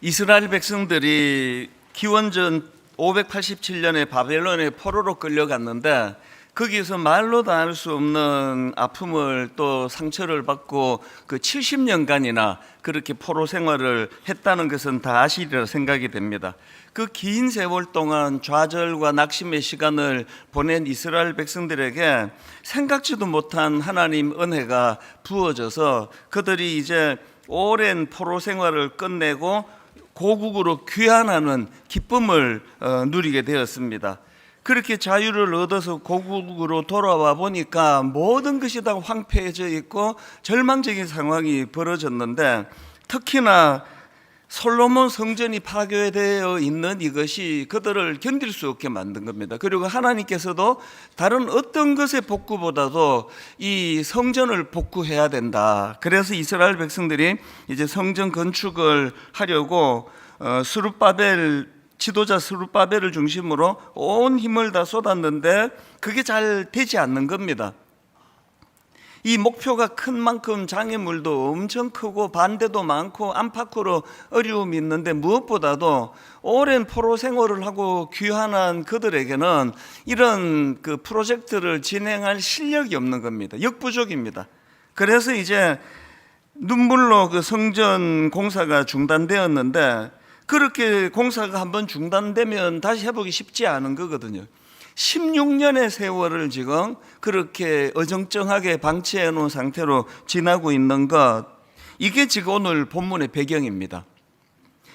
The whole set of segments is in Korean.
이스라엘 백성들이 기원전 587년에 바벨론의 포로로 끌려갔는데 거기에서 말로도 알 수 없는 아픔을 또 상처를 받고 그 70년간이나 그렇게 포로 생활을 했다는 것은 다 아시리라 생각이 됩니다. 그 긴 세월 동안 좌절과 낙심의 시간을 보낸 이스라엘 백성들에게 생각지도 못한 하나님 은혜가 부어져서 그들이 이제 오랜 포로 생활을 끝내고 고국으로 귀환하는 기쁨을 누리게 되었습니다. 그렇게 자유를 얻어서 고국으로 돌아와 보니까 모든 것이 다 황폐해져 있고 절망적인 상황이 벌어졌는데, 특히나 솔로몬 성전이 파괴되어 있는 이것이 그들을 견딜 수 없게 만든 겁니다. 그리고 하나님께서도 다른 어떤 것의 복구보다도 이 성전을 복구해야 된다. 그래서 이스라엘 백성들이 이제 성전 건축을 하려고 지도자 스룹바벨을 중심으로 온 힘을 다 쏟았는데 그게 잘 되지 않는 겁니다. 이 목표가 큰 만큼 장애물도 엄청 크고 반대도 많고 안팎으로 어려움이 있는데, 무엇보다도 오랜 포로 생활을 하고 귀환한 그들에게는 이런 그 프로젝트를 진행할 실력이 없는 겁니다. 역부족입니다. 그래서 이제 눈물로 그 성전 공사가 중단되었는데, 그렇게 공사가 한번 중단되면 다시 해보기 쉽지 않은 거거든요. 16년의 세월을 지금 그렇게 어정쩡하게 방치해 놓은 상태로 지나고 있는 것, 이게 지금 오늘 본문의 배경입니다.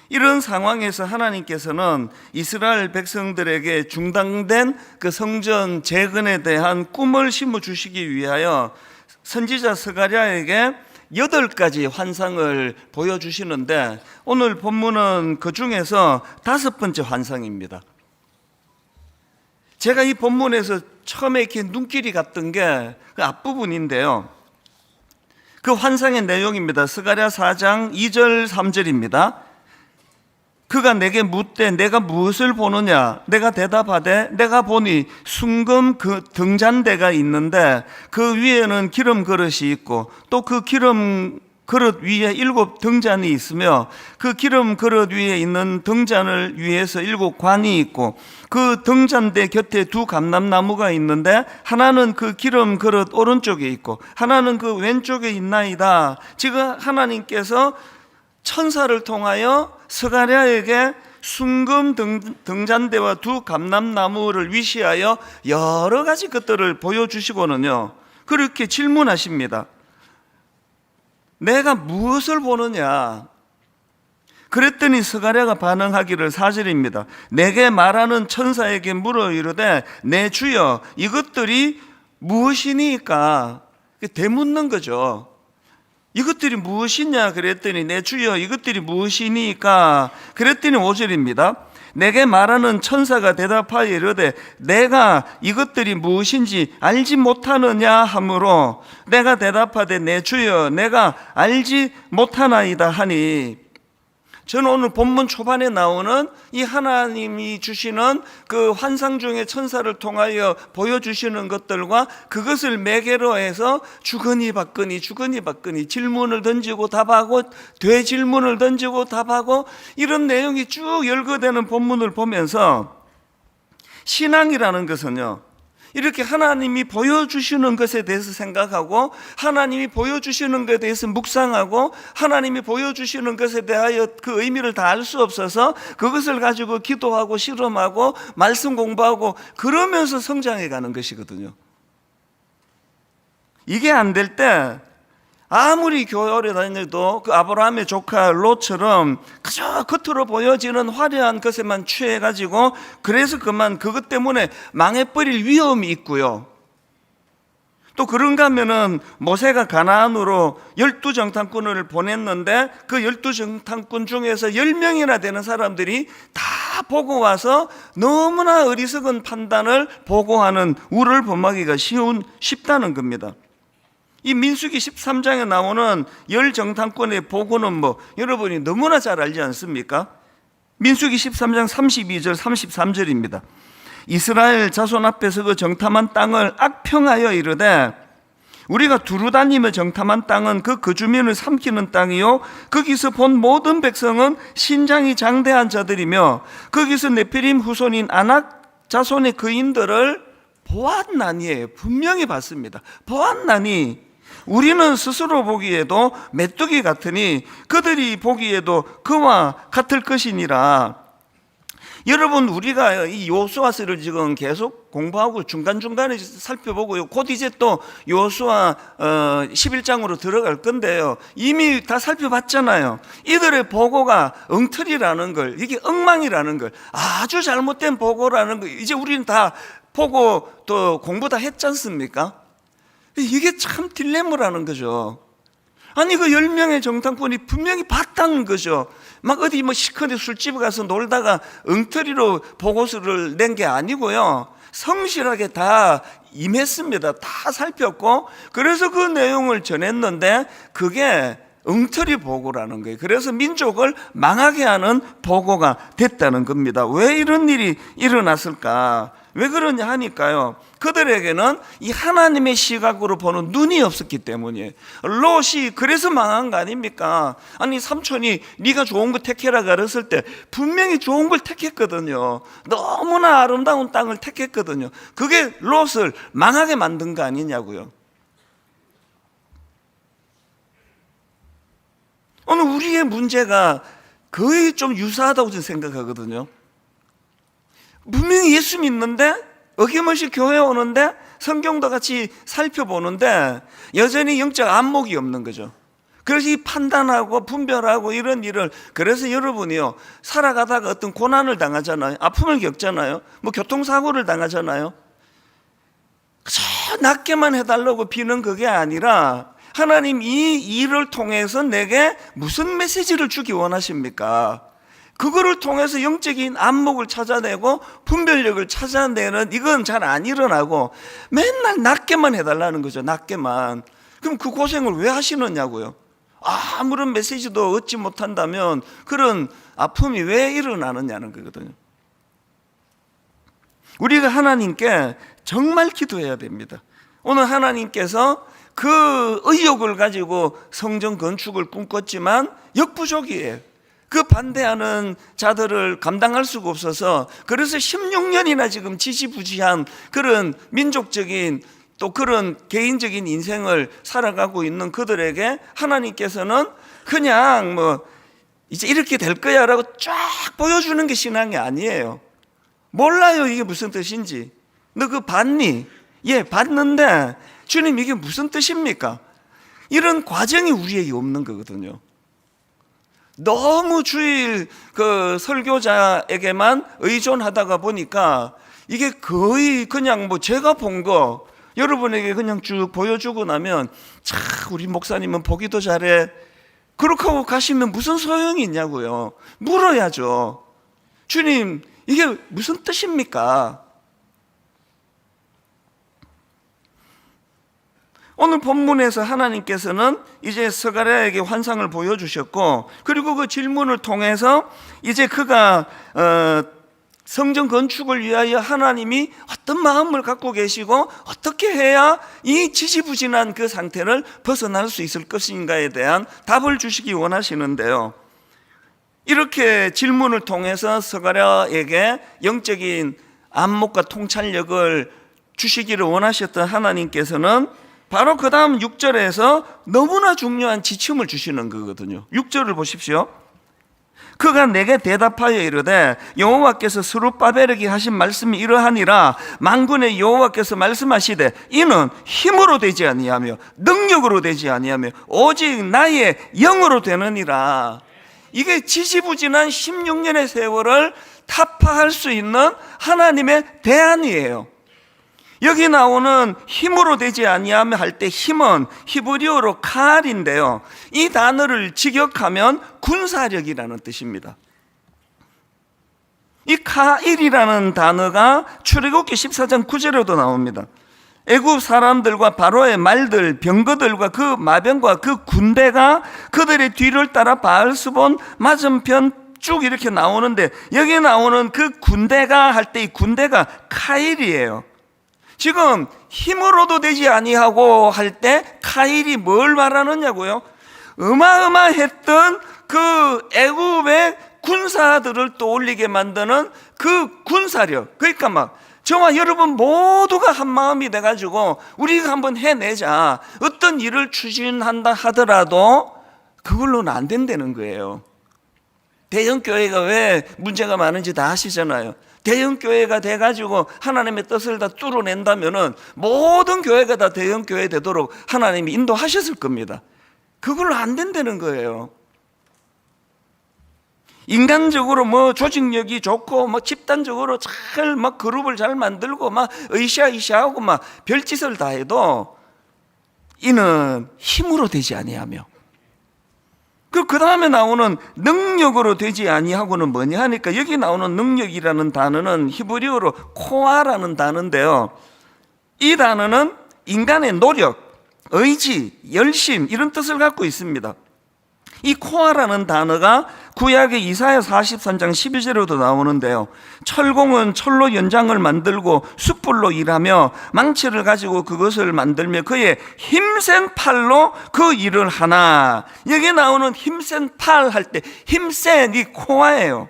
이런 상황에서 하나님께서는 이스라엘 백성들에게 중단된 그 성전 재건에 대한 꿈을 심어주시기 위하여 선지자 스가랴에게 8가지 환상을 보여주시는데, 오늘 본문은 그 중에서 5번째 환상입니다. 제가 이 본문에서 처음에 이렇게 눈길이 갔던 게 그 앞부분인데요. 그 환상의 내용입니다. 스가랴 4장 2절 3절입니다. 그가 내게 묻되 내가 무엇을 보느냐? 내가 대답하되 내가 보니 순금 그 등잔대가 있는데 그 위에는 기름 그릇이 있고 또 그 기름 그릇 위에 7 등잔이 있으며 그 기름 그릇 위에 있는 등잔을 위에서 7 관이 있고 그 등잔대 곁에 2 감람나무가 있는데 하나는 그 기름 그릇 오른쪽에 있고 하나는 그 왼쪽에 있나이다. 지금 하나님께서 천사를 통하여 스가랴에게 순금 등잔대와 2 감람나무를 위시하여 여러 가지 것들을 보여주시고는요, 그렇게 질문하십니다. 내가 무엇을 보느냐? 그랬더니 스가랴가 반응하기를 4절입니다. 내게 말하는 천사에게 물어 이르되 내 주여 이것들이 무엇이니까? 되묻는 거죠. 이것들이 무엇이냐 그랬더니 내 주여 이것들이 무엇이니까? 그랬더니 5절입니다. 내게 말하는 천사가 대답하여 이르되 내가 이것들이 무엇인지 알지 못하느냐 하므로 내가 대답하되 내 주여 내가 알지 못하나이다 하니, 저는 오늘 본문 초반에 나오는 이 하나님이 주시는 그 환상 중에 천사를 통하여 보여주시는 것들과 그것을 매개로 해서 주거니 받거니 질문을 던지고 답하고 되질문을 던지고 답하고 이런 내용이 쭉 열거되는 본문을 보면서, 신앙이라는 것은요, 이렇게 하나님이 보여주시는 것에 대해서 생각하고 하나님이 보여주시는 것에 대해서 묵상하고 하나님이 보여주시는 것에 대하여 그 의미를 다 알 수 없어서 그것을 가지고 기도하고 실험하고 말씀 공부하고 그러면서 성장해 가는 것이거든요. 이게 안 될 때 아무리 교회 오래 다녀도 그 아브라함의 조카 롯처럼 그저 겉으로 보여지는 화려한 것에만 취해가지고 그래서 그것 때문에 망해버릴 위험이 있고요. 또 그런가 하면은 모세가 가나안으로 12정탐꾼을 보냈는데 그 12정탐꾼 중에서 10명이나 되는 사람들이 다 보고 와서 너무나 어리석은 판단을 보고하는 우를 범하기가 쉽다는 겁니다. 이 민수기 13장에 나오는 10정탐꾼의 보고는 여러분이 너무나 잘 알지 않습니까? 민수기 13장 32절 33절입니다. 이스라엘 자손 앞에서 그 정탐한 땅을 악평하여 이르되 우리가 두루 다니며 정탐한 땅은 그 주민을 삼키는 땅이요 거기서 본 모든 백성은 신장이 장대한 자들이며 거기서 네피림 후손인 아낙 자손의 거인들을 보았나니에요. 분명히 봤습니다. 보았나니 우리는 스스로 보기에도 메뚜기 같으니 그들이 보기에도 그와 같을 것이니라. 여러분, 우리가 이 여호수아서를 지금 계속 공부하고 중간중간에 살펴보고요. 곧 이제 또 여호수아 11장으로 들어갈 건데요. 이미 다 살펴봤잖아요. 이들의 보고가 엉터리라는 걸, 이게 엉망이라는 걸, 아주 잘못된 보고라는 걸 이제 우리는 다 보고 또 공부 다 했지 않습니까? 이게 참 딜레마라는 거죠. 아니, 그 10명의 정탐꾼이 분명히 봤다는 거죠. 막 어디 뭐 시커먼 술집에 가서 놀다가 엉터리로 보고서를 낸 게 아니고요. 성실하게 다 임했습니다. 다 살폈고, 그래서 그 내용을 전했는데 그게 엉터리 보고라는 거예요. 그래서 민족을 망하게 하는 보고가 됐다는 겁니다. 왜 이런 일이 일어났을까? 왜 그러냐 하니까요, 그들에게는 이 하나님의 시각으로 보는 눈이 없었기 때문이에요. 롯이 그래서 망한 거 아닙니까? 아니, 삼촌이 네가 좋은 거 택해라 그랬을 때 분명히 좋은 걸 택했거든요. 너무나 아름다운 땅을 택했거든요. 그게 롯을 망하게 만든 거 아니냐고요. 오늘 우리의 문제가 거의 좀 유사하다고 저는 생각하거든요. 분명히 예수 믿는데, 어김없이 교회 오는데, 성경도 같이 살펴보는데 여전히 영적 안목이 없는 거죠. 그래서 이 판단하고 분별하고 이런 일을, 그래서 여러분이요, 살아가다가 어떤 고난을 당하잖아요. 아픔을 겪잖아요. 뭐 교통사고를 당하잖아요. 그저 낫게만 해달라고 비는 그게 아니라 하나님 이 일을 통해서 내게 무슨 메시지를 주기 원하십니까? 그거를 통해서 영적인 안목을 찾아내고 분별력을 찾아내는, 이건 잘 안 일어나고 맨날 낫게만 해달라는 거죠. 낫게만. 그럼 그 고생을 왜 하시느냐고요. 아무런 메시지도 얻지 못한다면 그런 아픔이 왜 일어나느냐는 거거든요. 우리가 하나님께 정말 기도해야 됩니다. 오늘 하나님께서 그 의욕을 가지고 성전 건축을 꿈꿨지만 역부족이에요. 그 반대하는 자들을 감당할 수가 없어서, 그래서 16년이나 지금 지지부지한 그런 민족적인 또 그런 개인적인 인생을 살아가고 있는 그들에게 하나님께서는 그냥 뭐 이제 이렇게 될 거야 라고 쫙 보여주는 게 신앙이 아니에요. 몰라요, 이게 무슨 뜻인지. 너 그거 봤니? 예, 봤는데 주님 이게 무슨 뜻입니까? 이런 과정이 우리에게 없는 거거든요. 너무 주일 그 설교자에게만 의존하다가 보니까 이게 거의 그냥 뭐 제가 본 거 여러분에게 그냥 쭉 보여주고 나면, 참 우리 목사님은 보기도 잘해, 그렇게 하고 가시면 무슨 소용이 있냐고요. 물어야죠. 주님 이게 무슨 뜻입니까? 오늘 본문에서 하나님께서는 이제 스가랴에게 환상을 보여주셨고, 그리고 그 질문을 통해서 이제 그가 성전 건축을 위하여 하나님이 어떤 마음을 갖고 계시고 어떻게 해야 이 지지부진한 그 상태를 벗어날 수 있을 것인가에 대한 답을 주시기 원하시는데요, 이렇게 질문을 통해서 스가랴에게 영적인 안목과 통찰력을 주시기를 원하셨던 하나님께서는 바로 그 다음 6절에서 너무나 중요한 지침을 주시는 거거든요. 6절을 보십시오. 그가 내게 대답하여 이르되 여호와께서 스룹바벨에게 하신 말씀이 이러하니라. 만군의 여호와께서 말씀하시되 이는 힘으로 되지 아니하며 능력으로 되지 아니하며 오직 나의 영으로 되느니라. 이게 지지부진한 16년의 세월을 타파할 수 있는 하나님의 대안이에요. 여기 나오는 힘으로 되지 아니하며 할 때 힘은 히브리어로 칼인데요, 이 단어를 직역하면 군사력이라는 뜻입니다. 이 카일이라는 단어가 출애굽기 14장 9절에도 나옵니다. 애굽 사람들과 바로의 말들, 병거들과 그 마병과 그 군대가 그들의 뒤를 따라 바알스본 맞은편 쭉 이렇게 나오는데, 여기 나오는 그 군대가 할 때 이 군대가 카일이에요. 지금 힘으로도 되지 아니하고 할 때 카일이 뭘 말하느냐고요? 어마어마했던 그 애굽의 군사들을 떠올리게 만드는 그 군사력. 그러니까 막 저와 여러분 모두가 한 마음이 돼가지고 우리가 한번 해내자. 어떤 일을 추진한다 하더라도 그걸로는 안 된다는 거예요. 대형교회가 왜 문제가 많은지 다 아시잖아요. 대형교회가 돼가지고 하나님의 뜻을 다 뚫어낸다면은 모든 교회가 다 대형교회 되도록 하나님이 인도하셨을 겁니다. 그걸로 안 된다는 거예요. 인간적으로 뭐 조직력이 좋고 뭐 집단적으로 잘 막 그룹을 잘 만들고 막 으쌰으쌰하고 막 별짓을 다 해도 이는 힘으로 되지 아니하며, 그 다음에 나오는 능력으로 되지 아니하고는 뭐냐 하니까, 여기 나오는 능력이라는 단어는 히브리어로 코아라는 단어인데요, 이 단어는 인간의 노력, 의지, 열심 이런 뜻을 갖고 있습니다. 이 코아라는 단어가 구약의 이사야 43장 12절에도 나오는데요, 철공은 철로 연장을 만들고 숯불로 일하며 망치를 가지고 그것을 만들며 그의 힘센 팔로 그 일을 하나. 여기 나오는 힘센 팔 할 때 힘센 이 코아예요.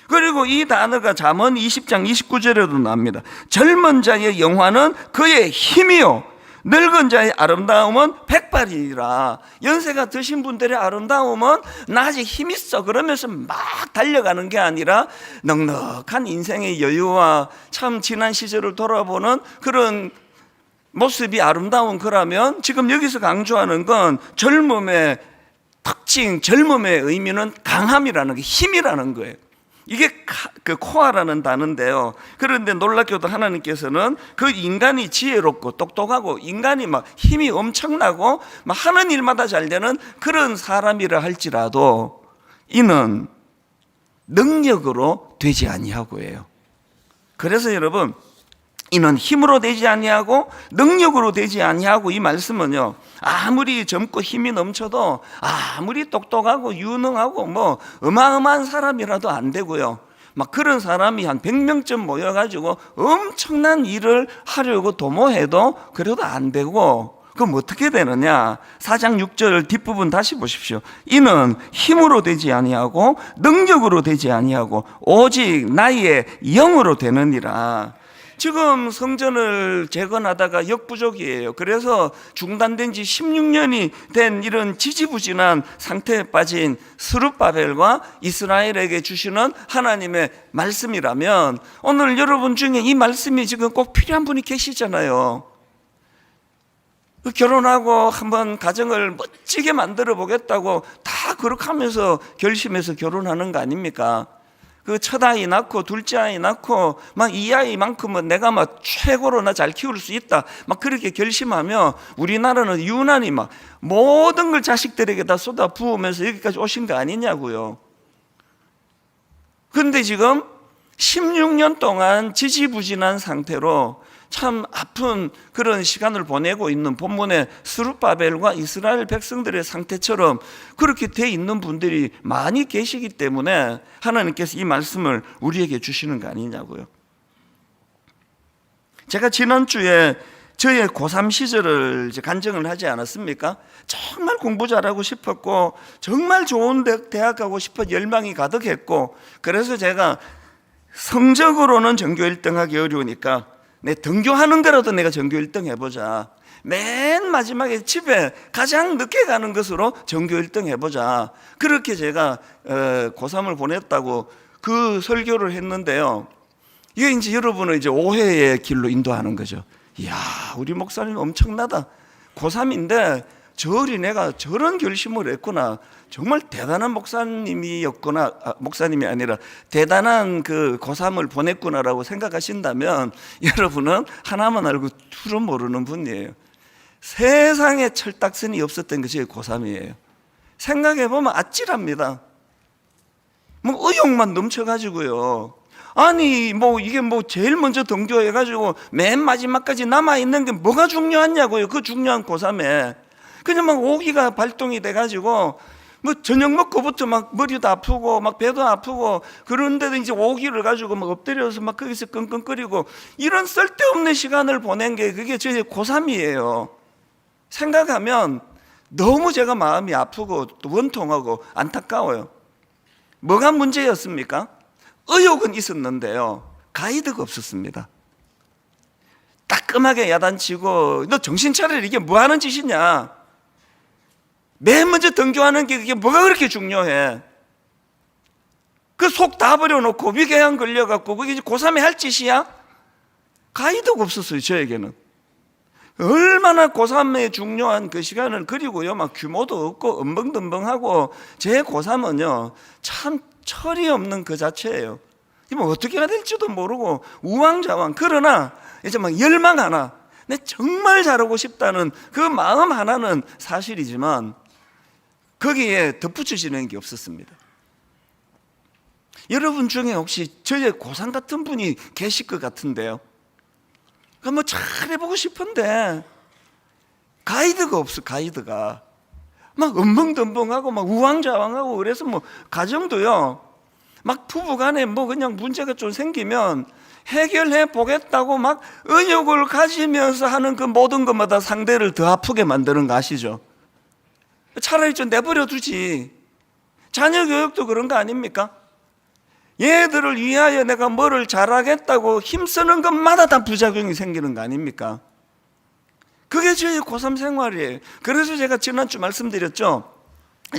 그리고 이 단어가 잠언 20장 29절에도 나옵니다. 젊은 자의 영화는 그의 힘이요 늙은 자의 아름다움은 백발이라. 연세가 드신 분들의 아름다움은 나 아직 힘 있어 그러면서 막 달려가는 게 아니라 넉넉한 인생의 여유와 참 지난 시절을 돌아보는 그런 모습이 아름다운 거라면, 지금 여기서 강조하는 건 젊음의 특징, 젊음의 의미는 강함이라는 게, 힘이라는 거예요. 이게 그 코아라는 단어인데요, 그런데 놀랍게도 하나님께서는 그 인간이 지혜롭고 똑똑하고 인간이 막 힘이 엄청나고 막 하는 일마다 잘 되는 그런 사람이라 할지라도 이는 능력으로 되지 아니하고예요. 그래서 여러분, 이는 힘으로 되지 아니하고 능력으로 되지 아니하고, 이 말씀은요, 아무리 젊고 힘이 넘쳐도 아무리 똑똑하고 유능하고 뭐 어마어마한 사람이라도 안 되고요, 막 그런 사람이 한 100명쯤 모여가지고 엄청난 일을 하려고 도모해도 그래도 안 되고, 그럼 어떻게 되느냐? 4장 6절 뒷부분 다시 보십시오. 이는 힘으로 되지 아니하고 능력으로 되지 아니하고 오직 나의 영으로 되느니라. 지금 성전을 재건하다가 역부족이에요. 그래서 중단된 지 16년이 된 이런 지지부진한 상태에 빠진 스룹바벨과 이스라엘에게 주시는 하나님의 말씀이라면, 오늘 여러분 중에 이 말씀이 지금 꼭 필요한 분이 계시잖아요. 결혼하고 한번 가정을 멋지게 만들어 보겠다고 다 그렇게 하면서 결심해서 결혼하는 거 아닙니까? 그 첫 아이 낳고 둘째 아이 낳고 막 이 아이만큼은 내가 막 최고로 나 잘 키울 수 있다 막 그렇게 결심하며, 우리나라는 유난히 막 모든 걸 자식들에게 다 쏟아 부으면서 여기까지 오신 거 아니냐고요. 그런데 지금 16년 동안 지지부진한 상태로 참 아픈 그런 시간을 보내고 있는 본문의 스룹바벨과 이스라엘 백성들의 상태처럼 그렇게 돼 있는 분들이 많이 계시기 때문에 하나님께서 이 말씀을 우리에게 주시는 거 아니냐고요. 제가 지난주에 저의 고3 시절을 이제 간증을 하지 않았습니까? 정말 공부 잘하고 싶었고 정말 좋은 대학 가고 싶은 열망이 가득했고, 그래서 제가 성적으로는 전교 1등 하기 어려우니까 내 등교하는 거라도 내가 전교 1등 해보자. 맨 마지막에 집에 가장 늦게 가는 것으로 전교 1등 해보자. 그렇게 제가 고3을 보냈다고 그 설교를 했는데요, 이게 이제 여러분을 이제 오해의 길로 인도하는 거죠. 이야, 우리 목사님 엄청나다. 고3인데 저 어린애가 저런 결심을 했구나. 정말 대단한 목사님이었구나. 목사님이 아니라 대단한 그 고3을 보냈구나라고 생각하신다면 여러분은 하나만 알고 둘은 모르는 분이에요. 세상에 철딱선이 없었던 것이 고3이에요. 생각해보면 아찔합니다. 뭐 의욕만 넘쳐가지고요. 아니 뭐 이게 뭐 제일 먼저 등교해가지고 맨 마지막까지 남아있는 게 뭐가 중요하냐고요. 그 중요한 고3에 그냥 막 오기가 발동이 돼가지고 뭐 저녁 먹고부터 막 머리도 아프고 막 배도 아프고, 그런데도 이제 오기를 가지고 막 엎드려서 막 거기서 끙끙거리고, 이런 쓸데없는 시간을 보낸 게 그게 저희 고3이에요. 생각하면 너무 제가 마음이 아프고 또 원통하고 안타까워요. 뭐가 문제였습니까? 의욕은 있었는데요, 가이드가 없었습니다. 따끔하게 야단치고 너 정신 차리라, 이게 뭐 하는 짓이냐, 맨 먼저 등교하는 게 그게 뭐가 그렇게 중요해, 그 속 다 버려놓고 위궤양 걸려갖고 그게 이제 고3에 할 짓이야? 가이드가 없었어요, 저에게는. 얼마나 고3의 중요한 그 시간을, 그리고요 막 규모도 없고 엄벙덤벙하고, 제 고3은요 참 철이 없는 그 자체예요. 뭐 어떻게 해야 될지도 모르고 우왕좌왕. 그러나 이제 막 열망 하나, 내 정말 잘하고 싶다는 그 마음 하나는 사실이지만 거기에 덧붙여지는 게 없었습니다. 여러분 중에 혹시 저의 고3 같은 분이 계실 것 같은데요, 뭐 잘해보고 싶은데 가이드가 없어. 가이드가 막 엄벙덤벙하고 막 우왕좌왕하고, 그래서 뭐 가정도요 막 부부간에 뭐 그냥 문제가 좀 생기면 해결해 보겠다고 막 의욕을 가지면서 하는 그 모든 것마다 상대를 더 아프게 만드는 거 아시죠? 차라리 좀 내버려 두지. 자녀 교육도 그런 거 아닙니까? 얘들을 위하여 내가 뭐를 잘하겠다고 힘쓰는 것마다 다 부작용이 생기는 거 아닙니까? 그게 저희 고3 생활이에요. 그래서 제가 지난주 말씀드렸죠.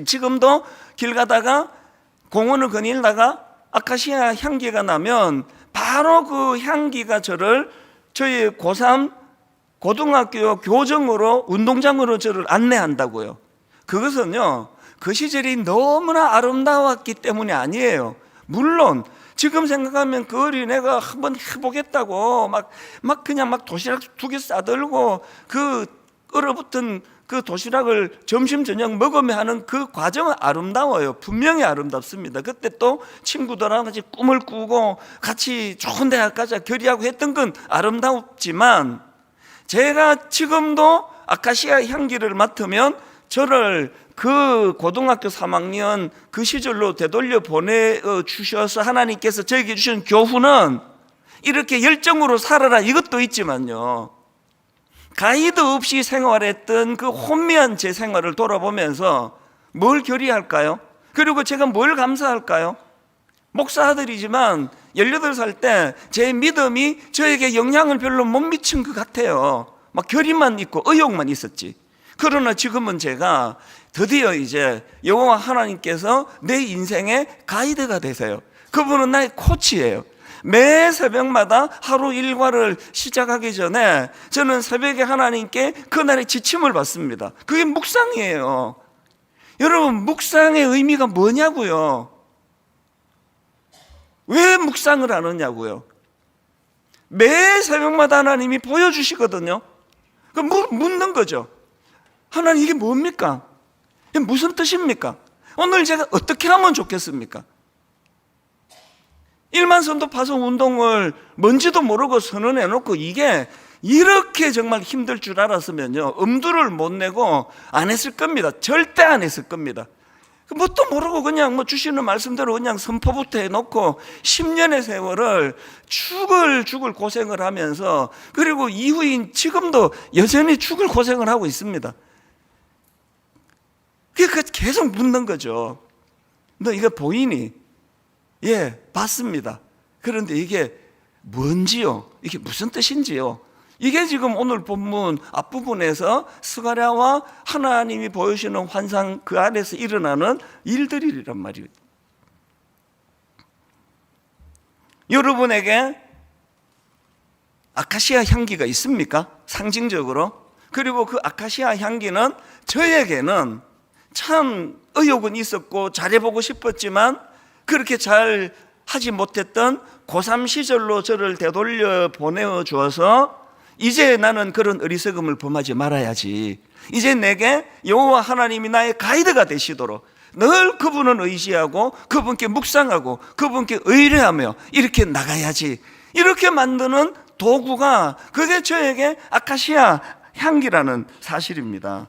지금도 길 가다가 공원을 거닐다가 아카시아 향기가 나면 바로 그 향기가 저희 고3 고등학교 교정으로, 운동장으로 저를 안내한다고요. 그것은요 그 시절이 너무나 아름다웠기 때문이 아니에요. 물론 지금 생각하면 그 어린애가 한번 해보겠다고 그냥 도시락 2개 싸들고 그 얼어붙은 그 도시락을 점심 저녁 먹으며 하는 그 과정은 아름다워요. 분명히 아름답습니다. 그때 또 친구들하고 같이 꿈을 꾸고 같이 좋은 대학까지 결의하고 했던 건 아름답지만, 제가 지금도 아카시아 향기를 맡으면 저를 그 고등학교 3학년 그 시절로 되돌려 보내주셔서 하나님께서 저에게 주신 교훈은 이렇게 열정으로 살아라, 이것도 있지만요, 가이드 없이 생활했던 그 혼미한 제 생활을 돌아보면서 뭘 결의할까요? 그리고 제가 뭘 감사할까요? 목사 아들이지만 18살 때 제 믿음이 저에게 영향을 별로 못 미친 것 같아요. 막 결의만 있고 의욕만 있었지. 그러나 지금은 제가 드디어 이제 여호와 하나님께서 내 인생의 가이드가 되세요. 그분은 나의 코치예요. 매 새벽마다 하루 일과를 시작하기 전에 저는 새벽에 하나님께 그날의 지침을 받습니다. 그게 묵상이에요. 여러분, 묵상의 의미가 뭐냐고요? 왜 묵상을 하느냐고요? 매 새벽마다 하나님이 보여주시거든요. 그 묻는 거죠. 하나님, 이게 뭡니까? 이게 무슨 뜻입니까? 오늘 제가 어떻게 하면 좋겠습니까? 일만선도 파송 운동을 뭔지도 모르고 선언해놓고 이게 이렇게 정말 힘들 줄 알았으면요, 엄두를 못 내고 안 했을 겁니다. 절대 안 했을 겁니다. 뭣도 모르고 그냥 주시는 말씀대로 그냥 선포부터 해놓고 10년의 세월을 죽을 고생을 하면서, 그리고 이후인 지금도 여전히 죽을 고생을 하고 있습니다. 그러니까 계속 묻는 거죠. 너 이거 보이니? 예, 봤습니다. 그런데 이게 뭔지요? 이게 무슨 뜻인지요? 이게 지금 오늘 본문 앞부분에서 스가랴와 하나님이 보여주시는 환상 그 안에서 일어나는 일들이란 말이에요. 여러분에게 아카시아 향기가 있습니까? 상징적으로. 그리고 그 아카시아 향기는 저에게는 참 의욕은 있었고 잘해보고 싶었지만 그렇게 잘 하지 못했던 고3 시절로 저를 되돌려 보내주어서 이제 나는 그런 어리석음을 범하지 말아야지. 이제 내게 여호와 하나님이 나의 가이드가 되시도록 늘 그분을 의지하고 그분께 묵상하고 그분께 의뢰하며 이렇게 나가야지. 이렇게 만드는 도구가 그게 저에게 아카시아 향기라는 사실입니다.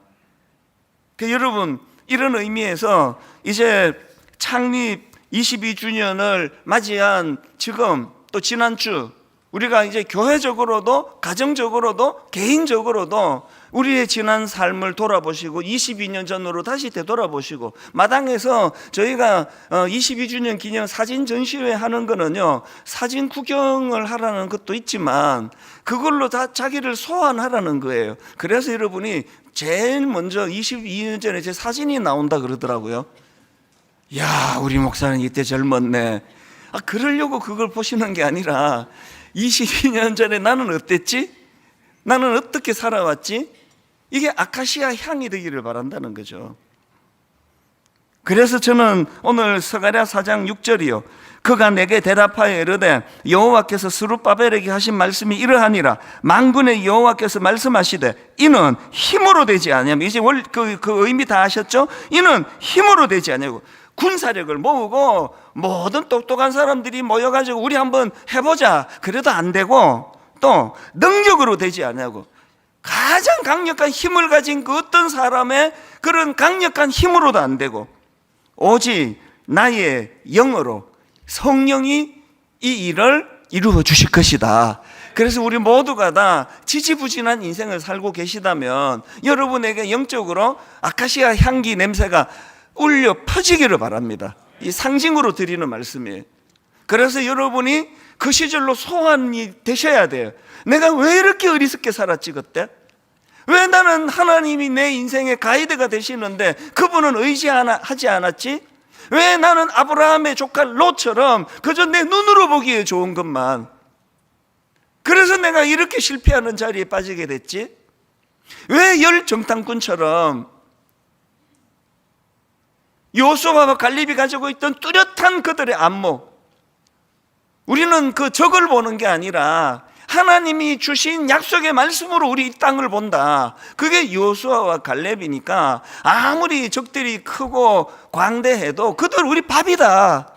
여러분, 이런 의미에서 이제 창립 22주년을 맞이한 지금 또 지난주 우리가 이제 교회적으로도 가정적으로도 개인적으로도 우리의 지난 삶을 돌아보시고 22년 전으로 다시 되돌아보시고 마당에서 저희가 22주년 기념 사진 전시회 하는 거는요, 사진 구경을 하라는 것도 있지만 그걸로 다 자기를 소환하라는 거예요. 그래서 여러분이 제일 먼저 22년 전에 제 사진이 나온다 그러더라고요. 야, 우리 목사는 이때 젊었네. 그러려고 그걸 보시는 게 아니라 22년 전에 나는 어땠지? 나는 어떻게 살아왔지? 이게 아카시아 향이 되기를 바란다는 거죠. 그래서 저는 오늘 스가랴 4장 6절이요, 그가 내게 대답하여 이르되 여호와께서 스룹바벨에게 하신 말씀이 이러하니라. 만군의 여호와께서 말씀하시되 이는 힘으로 되지 아니하며, 이제 그 의미 다 아셨죠? 이는 힘으로 되지 아니하고, 군사력을 모으고 모든 똑똑한 사람들이 모여가지고 우리 한번 해보자 그래도 안 되고, 또 능력으로 되지 아니하고 가장 강력한 힘을 가진 그 어떤 사람의 그런 강력한 힘으로도 안 되고, 오직 나의 영으로 성령이 이 일을 이루어 주실 것이다. 그래서 우리 모두가 다 지지부진한 인생을 살고 계시다면 여러분에게 영적으로 아카시아 향기 냄새가 울려 퍼지기를 바랍니다. 이 상징으로 드리는 말씀이에요. 그래서 여러분이 그 시절로 소환이 되셔야 돼요. 내가 왜 이렇게 어리석게 살았지 그때? 왜 나는 하나님이 내 인생의 가이드가 되시는데 그분은 의지하지 않았지? 왜 나는 아브라함의 조카 롯처럼 그저 내 눈으로 보기에 좋은 것만, 그래서 내가 이렇게 실패하는 자리에 빠지게 됐지? 왜 열 정탐꾼처럼 여호수아와 갈렙이 가지고 있던 뚜렷한 그들의 안목, 우리는 그 적을 보는 게 아니라 하나님이 주신 약속의 말씀으로 우리 이 땅을 본다. 그게 여호수아와 갈렙이니까 아무리 적들이 크고 광대해도 그들 우리 밥이다,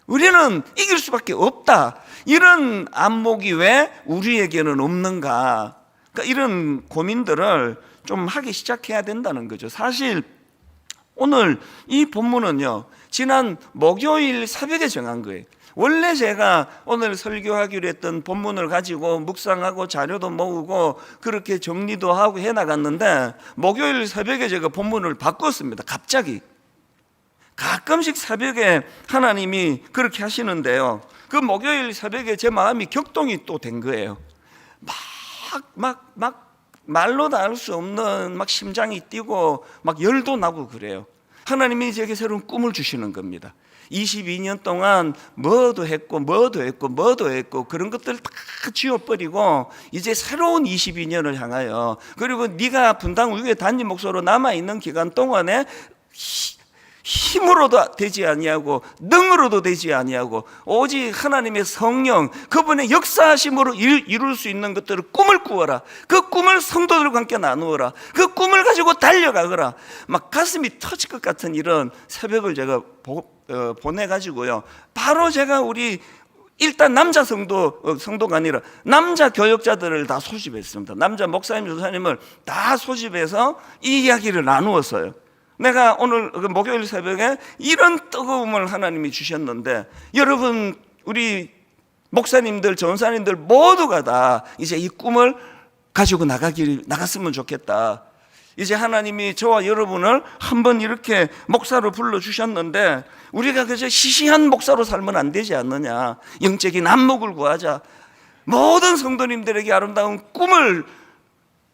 우리는 이길 수밖에 없다, 이런 안목이 왜 우리에게는 없는가? 그러니까 이런 고민들을 좀 하기 시작해야 된다는 거죠. 사실 오늘 이 본문은요, 지난 목요일 새벽에 정한 거예요. 원래 제가 오늘 설교하기로 했던 본문을 가지고 묵상하고 자료도 모으고 그렇게 정리도 하고 해나갔는데, 목요일 새벽에 제가 본문을 바꿨습니다. 갑자기. 가끔씩 새벽에 하나님이 그렇게 하시는데요, 그 목요일 새벽에 제 마음이 격동이 또 된 거예요. 막 말로 다 알 수 없는 막 심장이 뛰고 막 열도 나고 그래요. 하나님이 제게 새로운 꿈을 주시는 겁니다. 22년 동안 뭐도 했고 그런 것들 다 지워버리고 이제 새로운 22년을 향하여, 그리고 네가 분당 위에 단임 목사로 남아있는 기간 동안에 힘으로도 되지 아니하고 능으로도 되지 아니하고 오직 하나님의 성령 그분의 역사하심으로 이룰 수 있는 것들을 꿈을 꾸어라. 그 꿈을 성도들과 함께 나누어라. 그 꿈을 가지고 달려가거라. 막 가슴이 터질 것 같은 이런 새벽을 제가 보내가지고요, 바로 제가 우리 일단 남자 성도가 아니라 남자 교역자들을 다 소집했습니다. 남자 목사님, 교사님을 다 소집해서 이 이야기를 나누었어요. 내가 오늘 목요일 새벽에 이런 뜨거움을 하나님이 주셨는데, 여러분 우리 목사님들, 전사님들 모두가 다 이제 이 꿈을 가지고 나갔으면 좋겠다. 이제 하나님이 저와 여러분을 한번 이렇게 목사로 불러주셨는데 우리가 그저 시시한 목사로 살면 안 되지 않느냐. 영적인 안목을 구하자. 모든 성도님들에게 아름다운 꿈을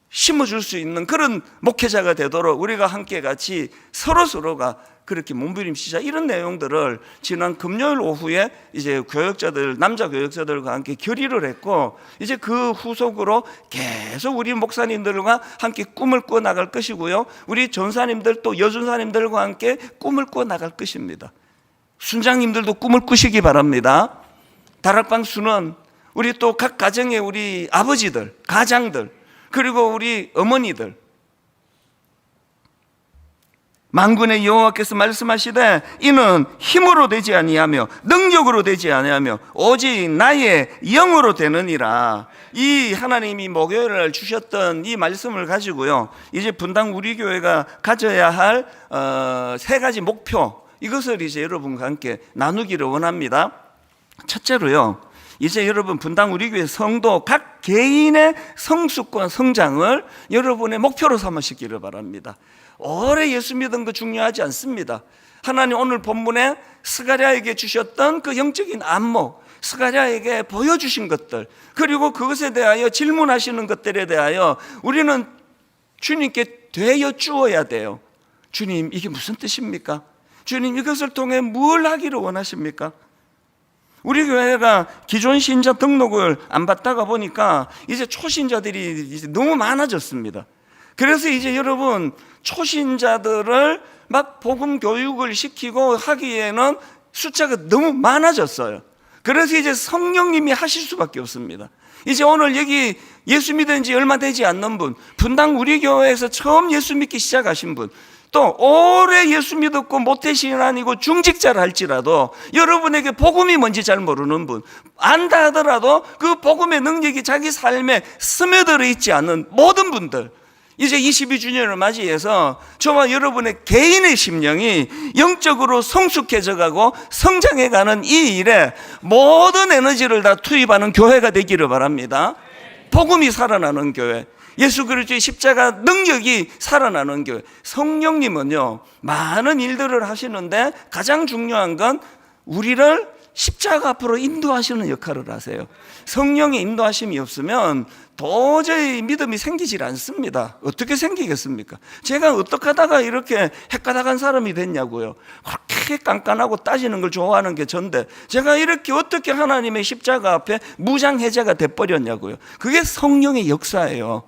심어줄 수 있는 그런 목회자가 되도록 우리가 함께 같이 서로가 그렇게 몸부림치자, 이런 내용들을 지난 금요일 오후에 이제 남자 교역자들과 함께 결의를 했고, 이제 그 후속으로 계속 우리 목사님들과 함께 꿈을 꾸어 나갈 것이고요, 우리 전사님들 또 여전사님들과 함께 꿈을 꾸어 나갈 것입니다. 순장님들도 꿈을 꾸시기 바랍니다. 다락방 수는 우리 또 각 가정의 우리 아버지들, 가장들, 그리고 우리 어머니들, 만군의 여호와께서 말씀하시되 이는 힘으로 되지 아니하며 능력으로 되지 아니하며 오직 나의 영으로 되느니라. 이 하나님이 목요일날 주셨던 이 말씀을 가지고요, 이제 분당 우리 교회가 가져야 할 세 가지 목표, 이것을 이제 여러분과 함께 나누기를 원합니다. 첫째로요, 이제 여러분 분당 우리 교회 성도 각 개인의 성숙과 성장을 여러분의 목표로 삼으시기를 바랍니다. 오래 예수 믿은 거 중요하지 않습니다. 하나님 오늘 본문에 스가랴에게 주셨던 그 영적인 안목, 스가랴에게 보여주신 것들, 그리고 그것에 대하여 질문하시는 것들에 대하여 우리는 주님께 되어 주어야 돼요. 주님, 이게 무슨 뜻입니까? 주님, 이것을 통해 뭘 하기를 원하십니까? 우리 교회가 기존 신자 등록을 안 받다가 보니까 이제 초신자들이 이제 너무 많아졌습니다. 그래서 이제 여러분, 초신자들을 막 복음 교육을 시키고 하기에는 숫자가 너무 많아졌어요. 그래서 이제 성령님이 하실 수밖에 없습니다. 이제 오늘 여기 예수 믿은 지 얼마 되지 않는 분, 분당 우리 교회에서 처음 예수 믿기 시작하신 분, 또 오래 예수 믿었고 모태신앙이고 중직자를 할지라도 여러분에게 복음이 뭔지 잘 모르는 분, 안다 하더라도 그 복음의 능력이 자기 삶에 스며들어 있지 않은 모든 분들, 이제 22주년을 맞이해서 저와 여러분의 개인의 심령이 영적으로 성숙해져 가고 성장해 가는 이 일에 모든 에너지를 다 투입하는 교회가 되기를 바랍니다. 복음이 살아나는 교회, 예수 그리스도의 십자가 능력이 살아나는 교회. 성령님은요, 많은 일들을 하시는데 가장 중요한 건 우리를 십자가 앞으로 인도하시는 역할을 하세요. 성령의 인도하심이 없으면 도저히 믿음이 생기질 않습니다. 어떻게 생기겠습니까? 제가 어떻게 하다가 이렇게 헷가닥한 사람이 됐냐고요. 그렇게 깐깐하고 따지는 걸 좋아하는 게 전데 제가 이렇게 어떻게 하나님의 십자가 앞에 무장해제가 돼버렸냐고요. 그게 성령의 역사예요.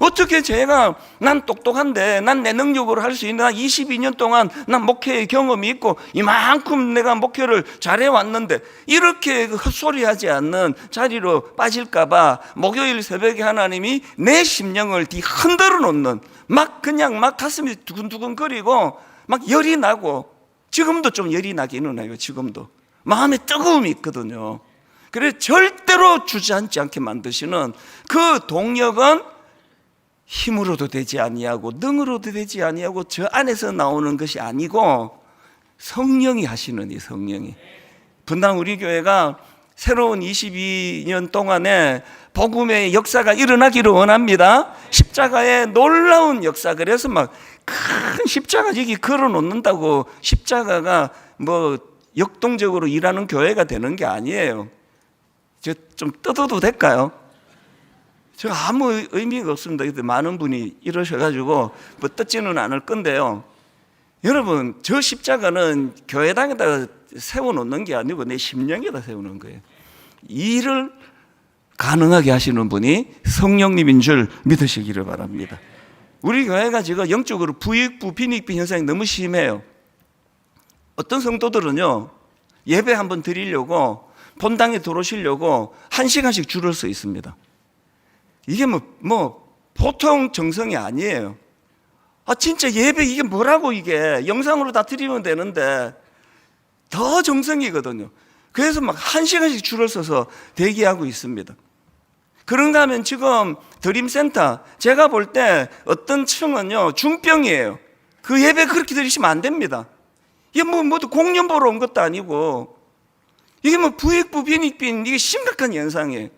어떻게 제가, 난 똑똑한데 난 내 능력으로 할 수 있는, 난 22년 동안 난 목회의 경험이 있고 이만큼 내가 목회를 잘해왔는데 이렇게 헛소리하지 않는 자리로 빠질까봐 목요일 새벽에 하나님이 내 심령을 흔들어 놓는, 막 그냥 막 가슴이 두근두근거리고 막 열이 나고, 지금도 좀 열이 나기는 해요. 지금도 마음에 뜨거움이 있거든요. 그래서 절대로 주저앉지 않게 만드시는 그 동력은 힘으로도 되지 아니하고 능으로도 되지 아니하고 저 안에서 나오는 것이 아니고 성령이 하시는, 이 성령이. 분당 우리 교회가 새로운 22년 동안에 복음의 역사가 일어나기를 원합니다. 십자가의 놀라운 역사. 그래서 막 큰 십자가 여기 걸어 놓는다고 십자가가 뭐 역동적으로 일하는 교회가 되는 게 아니에요. 저 좀 뜯어도 될까요? 저 아무 의미가 없습니다. 많은 분이 이러셔가지고 뭐 뜯지는 않을 건데요. 여러분, 저 십자가는 교회당에다가 세워놓는 게 아니고 내 심령에다 세우는 거예요. 이 일을 가능하게 하시는 분이 성령님인 줄 믿으시기를 바랍니다. 우리 교회가 지금 영적으로 부익부, 빈익빈 현상이 너무 심해요. 어떤 성도들은요, 예배 한번 드리려고 본당에 들어오시려고 1시간씩 줄을 서 있습니다. 이게 뭐 보통 정성이 아니에요. 진짜 예배 이게 뭐라고, 이게 영상으로 다 드리면 되는데 더 정성이거든요. 그래서 막 1시간씩 줄을 서서 대기하고 있습니다. 그런가 하면 지금 드림센터, 제가 볼 때 어떤 층은요 중병이에요. 그 예배 그렇게 드리시면 안 됩니다. 이게 모두 공연 보러 온 것도 아니고 이게 뭐 부익부 빈익빈, 이게 심각한 현상이에요.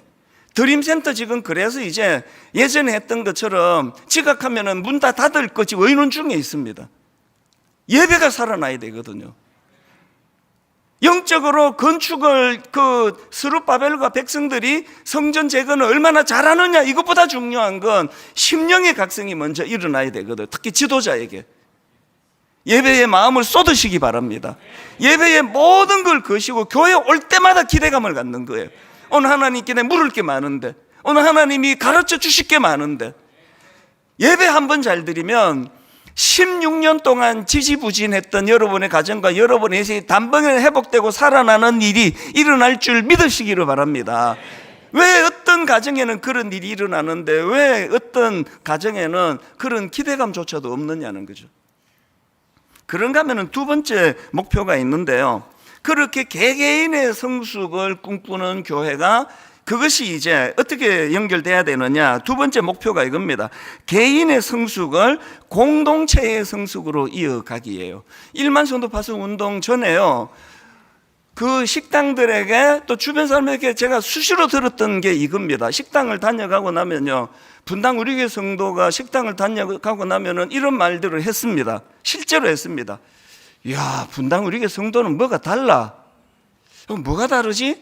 드림센터 지금 그래서 이제 예전에 했던 것처럼 지각하면은 문 다 닫을 것이 의논 중에 있습니다. 예배가 살아나야 되거든요. 영적으로 건축을 그 스룹바벨과 백성들이 성전 재건을 얼마나 잘하느냐, 이것보다 중요한 건 심령의 각성이 먼저 일어나야 되거든요. 특히 지도자에게 예배의 마음을 쏟으시기 바랍니다. 예배의 모든 걸 거시고 교회 올 때마다 기대감을 갖는 거예요. 오늘 하나님께 내 물을 게 많은데, 오늘 하나님이 가르쳐 주실 게 많은데, 예배 한 번 잘 드리면 16년 동안 지지부진했던 여러분의 가정과 여러분의 인생이 단번에 회복되고 살아나는 일이 일어날 줄 믿으시기를 바랍니다. 왜 어떤 가정에는 그런 일이 일어나는데 왜 어떤 가정에는 그런 기대감조차도 없느냐는 거죠. 그런가 하면은 두 번째 목표가 있는데요. 그렇게 개개인의 성숙을 꿈꾸는 교회가, 그것이 이제 어떻게 연결돼야 되느냐. 두 번째 목표가 이겁니다. 개인의 성숙을 공동체의 성숙으로 이어가기예요. 1만 성도 파송 운동 전에요, 그 식당들에게 또 주변 사람에게 제가 수시로 들었던 게 이겁니다. 식당을 다녀가고 나면요, 분당 우리교회 성도가 식당을 다녀가고 나면은 이런 말들을 했습니다. 실제로 했습니다. 야, 분당 우리교회 성도는 뭐가 달라. 뭐가 다르지?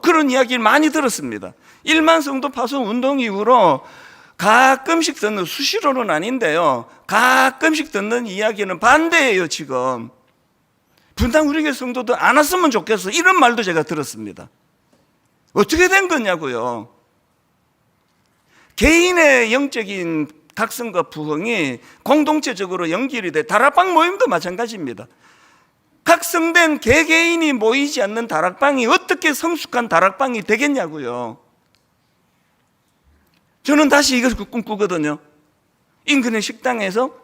그런 이야기를 많이 들었습니다. 1만 성도 파송 운동 이후로 가끔씩 듣는, 수시로는 아닌데요, 가끔씩 듣는 이야기는 반대예요. 지금 분당 우리교회 성도도 안 왔으면 좋겠어, 이런 말도 제가 들었습니다. 어떻게 된 거냐고요. 개인의 영적인 각성과 부흥이 공동체적으로 연결이 돼. 다락방 모임도 마찬가지입니다. 각성된 개개인이 모이지 않는 다락방이 어떻게 성숙한 다락방이 되겠냐고요. 저는 다시 이것을 꿈꾸거든요. 인근의 식당에서,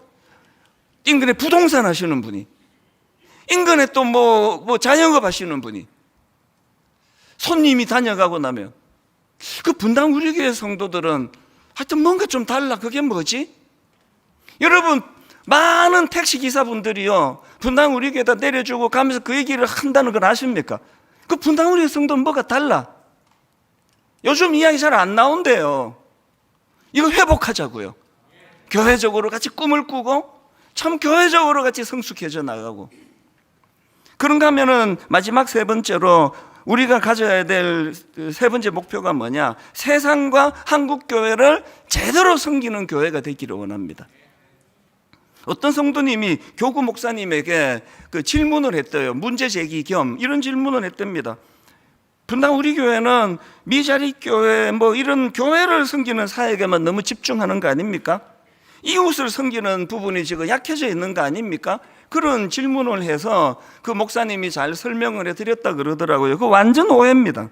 인근에 부동산 하시는 분이, 인근에 또 뭐 자영업 하시는 분이, 손님이 다녀가고 나면 그 분당 우리교회 성도들은 하여튼 뭔가 좀 달라. 그게 뭐지? 여러분, 많은 택시기사분들이요, 분당 우리교회에다 내려주고 가면서 그 얘기를 한다는 걸 아십니까? 그 분당 우리교회 성도는 뭐가 달라. 요즘 이야기 잘 안 나온대요. 이거 회복하자고요. 교회적으로 같이 꿈을 꾸고 참 교회적으로 같이 성숙해져 나가고. 그런가 하면은 마지막 세 번째로 우리가 가져야 될 세 번째 목표가 뭐냐? 세상과 한국교회를 제대로 섬기는 교회가 되기를 원합니다. 어떤 성도님이 교구 목사님에게 그 질문을 했대요. 문제 제기 겸 이런 질문을 했답니다. 분당 우리 교회는 미자리 교회 뭐 이런 교회를 섬기는 사역에만 너무 집중하는 거 아닙니까? 이웃을 섬기는 부분이 지금 약해져 있는 거 아닙니까? 그런 질문을 해서 그 목사님이 잘 설명을 해드렸다 그러더라고요. 그거 완전 오해입니다.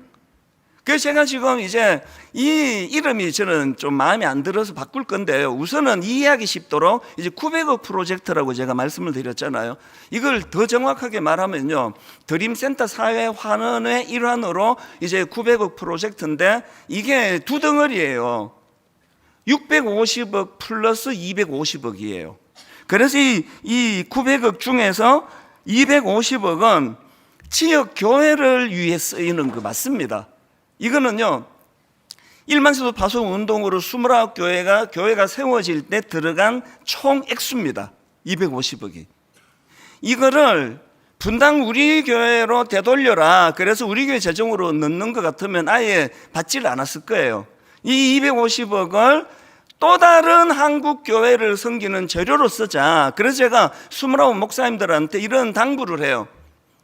그래서 제가 지금 이제 이 이름이 저는 좀 마음에 안 들어서 바꿀 건데요. 우선은 이해하기 쉽도록 이제 900억 프로젝트라고 제가 말씀을 드렸잖아요. 이걸 더 정확하게 말하면요, 드림센터 사회 환원의 일환으로 이제 900억 프로젝트인데 이게 두 덩어리예요. 650억 플러스 250억이에요. 그래서 이 900억 중에서 250억은 지역 교회를 위해 쓰이는 거 맞습니다. 이거는요, 1만 성도 파송 운동으로 29교회가 교회가 세워질 때 들어간 총 액수입니다. 250억이. 이거를 분당 우리 교회로 되돌려라, 그래서 우리 교회 재정으로 넣는 것 같으면 아예 받지를 않았을 거예요. 이 250억을 또 다른 한국 교회를 섬기는 재료로 쓰자. 그래서 제가 29 목사님들한테 이런 당부를 해요.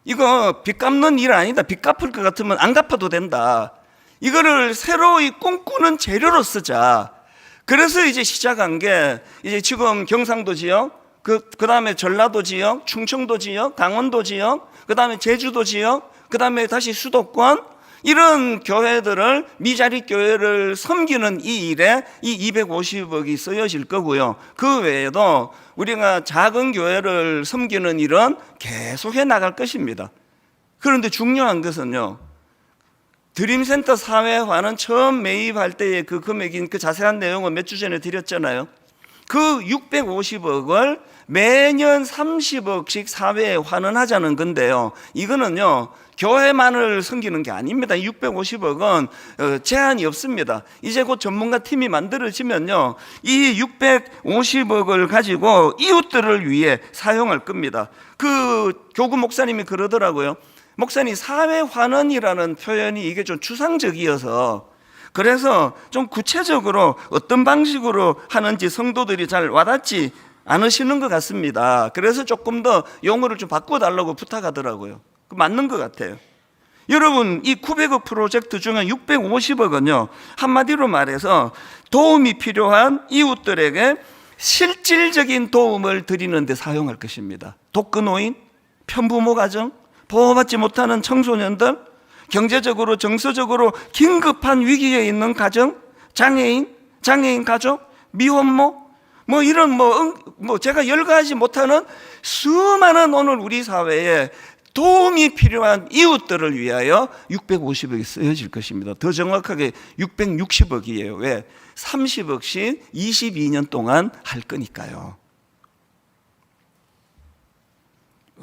이거 빚 갚는 일 아니다. 빚 갚을 것 같으면 안 갚아도 된다. 이거를 새로이 꿈꾸는 재료로 쓰자. 그래서 이제 시작한 게 이제 지금 경상도 지역, 그 다음에 전라도 지역, 충청도 지역, 강원도 지역, 그 다음에 제주도 지역, 그 다음에 다시 수도권, 이런 교회들을, 미자리 교회를 섬기는 이 일에 이 250억이 쓰여질 거고요. 그 외에도 우리가 작은 교회를 섬기는 일은 계속해 나갈 것입니다. 그런데 중요한 것은요, 드림센터 사회화는 처음 매입할 때의 그 금액인 그 자세한 내용은 몇 주 전에 드렸잖아요. 그 650억을 매년 30억씩 사회에 환원하자는 건데요, 이거는요 교회만을 섬기는 게 아닙니다. 650억은 제한이 없습니다. 이제 곧 전문가 팀이 만들어지면요, 이 650억을 가지고 이웃들을 위해 사용할 겁니다. 그 교구 목사님이 그러더라고요. 목사님, 사회환원이라는 표현이 이게 좀 추상적이어서 그래서 좀 구체적으로 어떤 방식으로 하는지 성도들이 잘 와닿지 않으시는 것 같습니다. 그래서 조금 더 용어를 좀 바꿔달라고 부탁하더라고요. 맞는 것 같아요. 여러분, 이 900억 프로젝트 중에 650억은요, 한마디로 말해서 도움이 필요한 이웃들에게 실질적인 도움을 드리는 데 사용할 것입니다. 독거노인, 편부모 가정, 보호받지 못하는 청소년들, 경제적으로 정서적으로 긴급한 위기에 있는 가정, 장애인 가족, 미혼모, 뭐 이런 뭐 제가 열거하지 못하는 수많은 오늘 우리 사회에 도움이 필요한 이웃들을 위하여 650억이 쓰여질 것입니다. 더 정확하게 660억이에요. 왜? 30억씩 22년 동안 할 거니까요.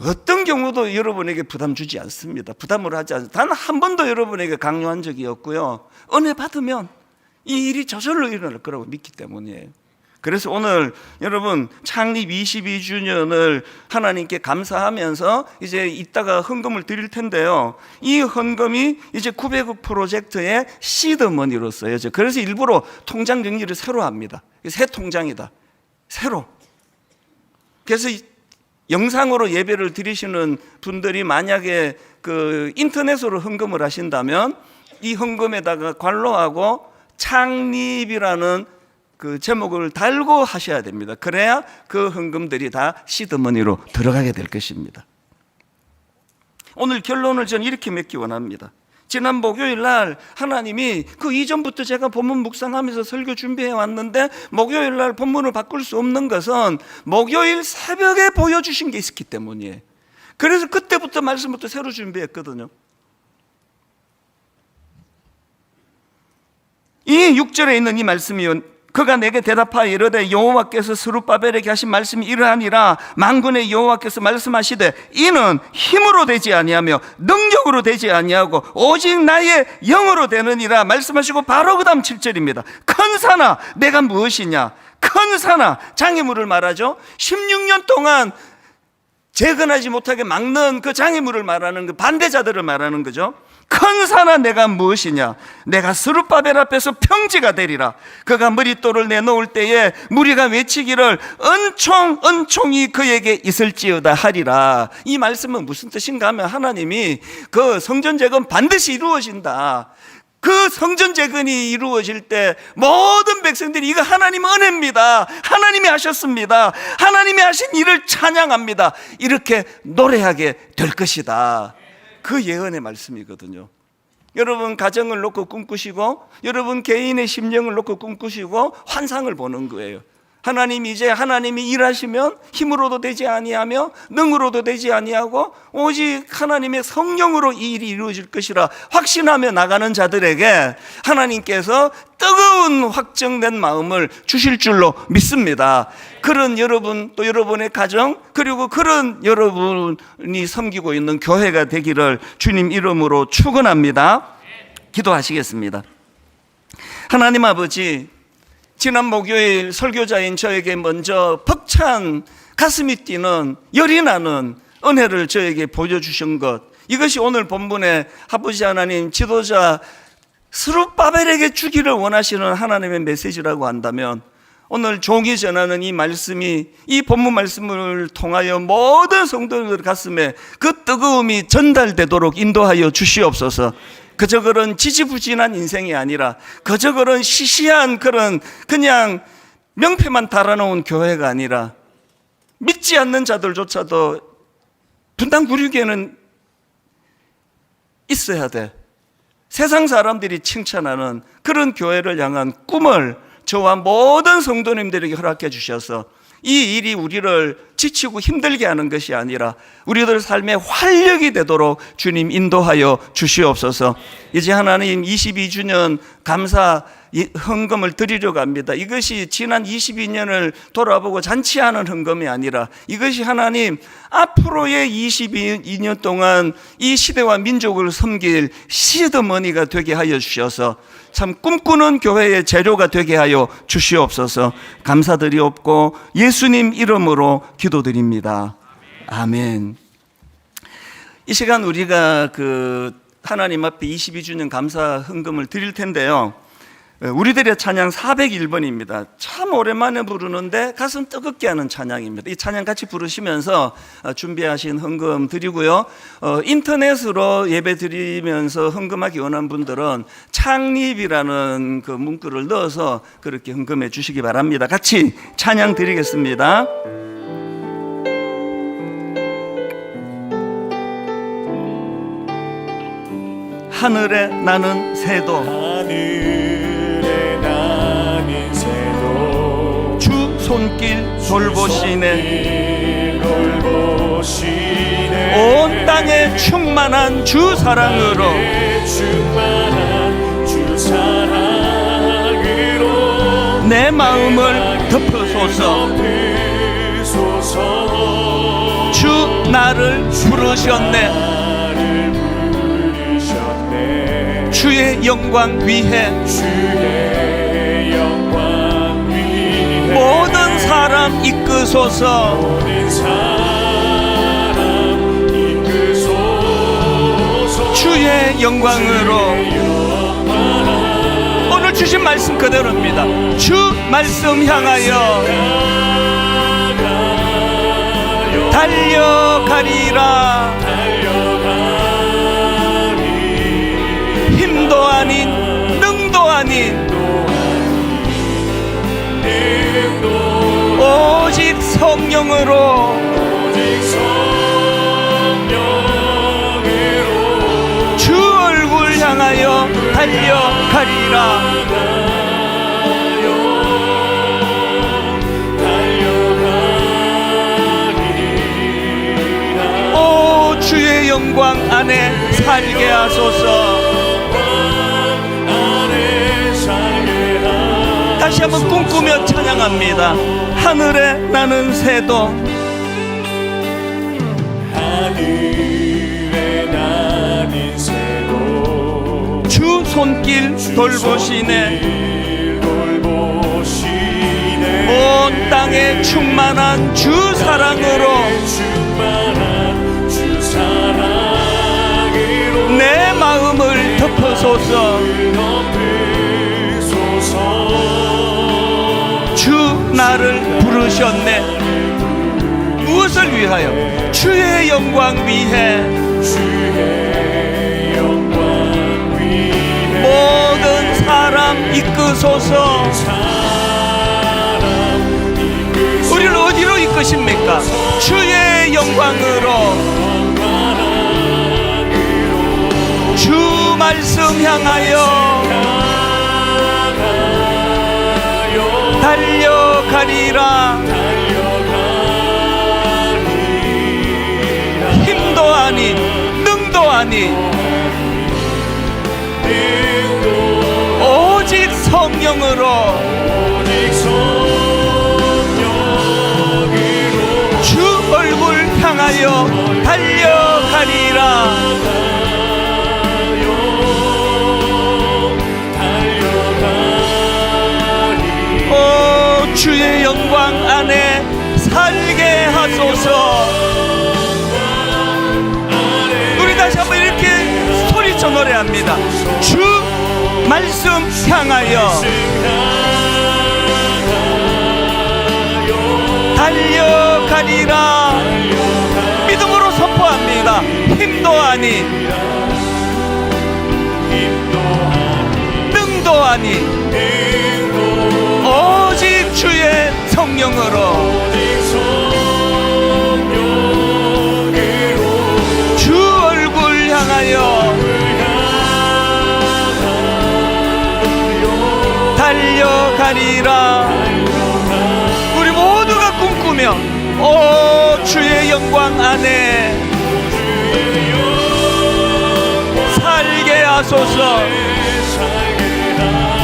어떤 경우도 여러분에게 부담 주지 않습니다. 부담을 하지 않습니다. 단 한 번도 여러분에게 강요한 적이 없고요. 은혜 받으면 이 일이 저절로 일어날 거라고 믿기 때문이에요. 그래서 오늘 여러분 창립 22주년을 하나님께 감사하면서 이제 이따가 헌금을 드릴 텐데요. 이 헌금이 이제 900억 프로젝트의 시드머니로 써야죠. 그래서 일부러 통장 정리를 새로 합니다. 새 통장이다. 새로. 그래서 영상으로 예배를 드리시는 분들이 만약에 그 인터넷으로 헌금을 하신다면 이 헌금에다가 관로하고 창립이라는 그 제목을 달고 하셔야 됩니다. 그래야 그 헌금들이 다 시드머니로 들어가게 될 것입니다. 오늘 결론을 저는 이렇게 맺기 원합니다. 지난 목요일 날 하나님이 그 이전부터 제가 본문 묵상하면서 설교 준비해 왔는데 목요일 날 본문을 바꿀 수 없는 것은 목요일 새벽에 보여주신 게 있었기 때문이에요. 그래서 그때부터 말씀부터 새로 준비했거든요. 이 6절에 있는 이 말씀이 그가 내게 대답하여 이르되 여호와께서 스룹바벨에게 하신 말씀이 이러하니라. 만군의 여호와께서 말씀하시되 이는 힘으로 되지 아니하며 능력으로 되지 아니하고 오직 나의 영으로 되느니라 말씀하시고 바로 그 다음 7절입니다. 큰 산아 내가 무엇이냐. 큰 산아, 장애물을 말하죠. 16년 동안 재건하지 못하게 막는 그 장애물을 말하는 그 반대자들을 말하는 거죠. 큰 산아 내가 무엇이냐. 내가 스룹바벨 앞에서 평지가 되리라. 그가 머릿돌을 내놓을 때에 무리가 외치기를 은총이 그에게 있을지어다 하리라. 이 말씀은 무슨 뜻인가 하면 하나님이 그 성전 재건 반드시 이루어진다. 그 성전 재건이 이루어질 때 모든 백성들이 이거 하나님 은혜입니다. 하나님이 하셨습니다. 하나님이 하신 일을 찬양합니다. 이렇게 노래하게 될 것이다. 그 예언의 말씀이거든요. 여러분 가정을 놓고 꿈꾸시고 여러분 개인의 심령을 놓고 꿈꾸시고 환상을 보는 거예요. 하나님이 이제 하나님이 일하시면 힘으로도 되지 아니하며 능으로도 되지 아니하고 오직 하나님의 성령으로 이 일이 이루어질 것이라 확신하며 나가는 자들에게 하나님께서 뜨거운 확정된 마음을 주실 줄로 믿습니다. 그런 여러분 또 여러분의 가정 그리고 그런 여러분이 섬기고 있는 교회가 되기를 주님 이름으로 축원합니다. 기도하시겠습니다. 하나님 아버지, 지난 목요일 설교자인 저에게 먼저 벅찬 가슴이 뛰는 열이 나는 은혜를 저에게 보여주신 것, 이것이 오늘 본문의 아버지 하나님 지도자 스룹바벨에게 주기를 원하시는 하나님의 메시지라고 한다면 오늘 종이 전하는 이 말씀이 이 본문 말씀을 통하여 모든 성도들 가슴에 그 뜨거움이 전달되도록 인도하여 주시옵소서. 그저 그런 지지부진한 인생이 아니라 그저 그런 시시한 그냥 명패만 달아놓은 교회가 아니라 믿지 않는 자들조차도 분당 구류교회는 있어야 돼. 세상 사람들이 칭찬하는 그런 교회를 향한 꿈을 저와 모든 성도님들에게 허락해 주셔서 이 일이 우리를 지치고 힘들게 하는 것이 아니라 우리들 삶의 활력이 되도록 주님 인도하여 주시옵소서. 이제 하나님 22주년 감사 헌금을 드리려고 합니다. 이것이 지난 22년을 돌아보고 잔치하는 헌금이 아니라 이것이 하나님 앞으로의 22년 동안 이 시대와 민족을 섬길 시드머니가 되게 하여 주셔서 참 꿈꾸는 교회의 재료가 되게 하여 주시옵소서. 감사드리옵고 예수님 이름으로 기도드립니다. 아멘. 이 시간 우리가 하나님 앞에 22주년 감사 헌금을 드릴 텐데요. 우리들의 찬양 401번입니다. 참 오랜만에 부르는데 가슴 뜨겁게 하는 찬양입니다. 이 찬양 같이 부르시면서 준비하신 헌금 드리고요. 인터넷으로 예배 드리면서 헌금하기 원하는 분들은 창립이라는 그 문구를 넣어서 그렇게 헌금해 주시기 바랍니다. 같이 찬양 드리겠습니다. 하늘에 나는 새도 손길 돌보시네. 온 땅에 충만한 주 사랑으로 내 마음을 덮으소서. 주 나를 부르셨네. 주의 영광 위해 모든 사람 이끄소서. 주의 영광으로. 오늘 주신 말씀 그대로입니다. 주 말씀 향하여 달려가리라. 힘도 아닌 능도 아닌 오직 성령으로 주 얼굴 향하여 달려가리라. 오 주의 영광 안에 살게 하소서. 다시 한번 꿈꾸며 찬양합니다. 하늘에 나는 새도, 하늘에 나는 새도 주 손길 돌보시네. 온 땅에 충만한 주 사랑으로 내 마음을 덮으소서. 주 나를 부르셨네. 무엇을 위하여? 주의 영광 위해. 모든 사람 이끄소서. 우리를 어디로 이끄십니까? 주의 영광으로. 주 말씀 향하여 달려가리라. 힘도 아닌 능도 아닌 오직 성령으로 주 얼굴 향하여 달려가리라. 주의 영광 안에 살게 하소서. 우리 다시 한번 이렇게 소리쳐 노래합니다. 주 말씀 향하여 달려가리라. 믿음으로 선포합니다. 힘도 아닌 능도 아닌 오직 주의 성령으로 주 얼굴 향하여 달려가리라. 우리 모두가 꿈꾸며 오 주의 영광 안에 살게 하소서.